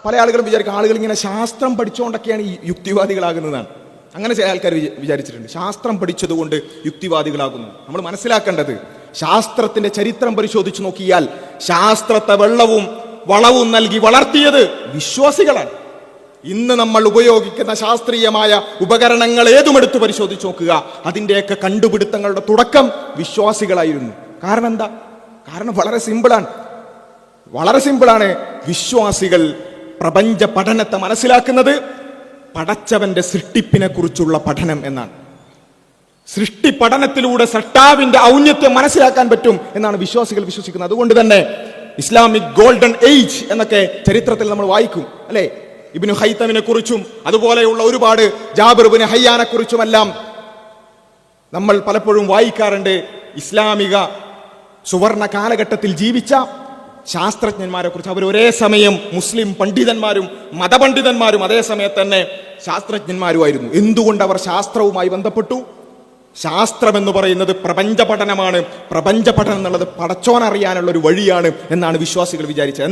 പല ആളുകളും വിചാരിക്കും ആളുകൾ ഇങ്ങനെ ശാസ്ത്രം പഠിച്ചുകൊണ്ടൊക്കെയാണ് ഈ യുക്തിവാദികളാകുന്നതാണ്. അങ്ങനെ ചില ആൾക്കാർ വിചാരിച്ചിട്ടുണ്ട്, ശാസ്ത്രം പഠിച്ചതുകൊണ്ട് യുക്തിവാദികളാകുന്നു. നമ്മൾ മനസ്സിലാക്കേണ്ടത്, ശാസ്ത്രത്തിന്റെ ചരിത്രം പരിശോധിച്ച് നോക്കിയാൽ ശാസ്ത്രത്തെ വെള്ളവും വളവും നൽകി വളർത്തിയത് വിശ്വാസികളാണ്. ഇന്ന് നമ്മൾ ഉപയോഗിക്കുന്ന ശാസ്ത്രീയമായ ഉപകരണങ്ങൾ ഏതുമെടുത്ത് പരിശോധിച്ച് നോക്കുക, അതിൻ്റെയൊക്കെ കണ്ടുപിടുത്തങ്ങളുടെ തുടക്കം വിശ്വാസികളായിരുന്നു. കാരണം എന്താ? കാരണം വളരെ സിമ്പിളാണ്. വിശ്വാസികൾ പ്രപഞ്ച പഠനത്തെ മനസ്സിലാക്കുന്നത് പടച്ചവന്റെ സൃഷ്ടിപ്പിനെ കുറിച്ചുള്ള പഠനം എന്നാണ്. സൃഷ്ടി പഠനത്തിലൂടെ സൃഷ്ടാവിന്റെ ഔന്നത്യം മനസ്സിലാക്കാൻ പറ്റും എന്നാണ് വിശ്വാസികൾ വിശ്വസിക്കുന്നത്. അതുകൊണ്ട് തന്നെ ഇസ്ലാമിക് ഗോൾഡൻ ഏജ് എന്നൊക്കെ ചരിത്രത്തിൽ നമ്മൾ വായിക്കും, അല്ലെ? ഇബ്നു ഹൈതമിനെ കുറിച്ചും അതുപോലെയുള്ള ഒരുപാട് ജാബിർ ഇബ്നു ഹയ്യാനെ കുറിച്ചുമെല്ലാം നമ്മൾ പലപ്പോഴും വായിക്കാറുണ്ട്. ഇസ്ലാമിക സുവർണ കാലഘട്ടത്തിൽ ജീവിച്ച ശാസ്ത്രജ്ഞന്മാരെ കുറിച്ച്. അവർ ഒരേ സമയം മുസ്ലിം പണ്ഡിതന്മാരും മതപണ്ഡിതന്മാരും അതേ സമയത്ത് തന്നെ ശാസ്ത്രജ്ഞന്മാരുമായിരുന്നു. എന്തുകൊണ്ട് അവർ ശാസ്ത്രവുമായി ബന്ധപ്പെട്ടു? ശാസ്ത്രം എന്ന് പറയുന്നത് പ്രപഞ്ച പഠനമാണ്. പ്രപഞ്ച പഠനം എന്നുള്ളത് പടച്ചോനറിയാനുള്ള ഒരു വഴിയാണ് എന്നാണ് വിശ്വാസികൾ വിചാരിച്ചത്.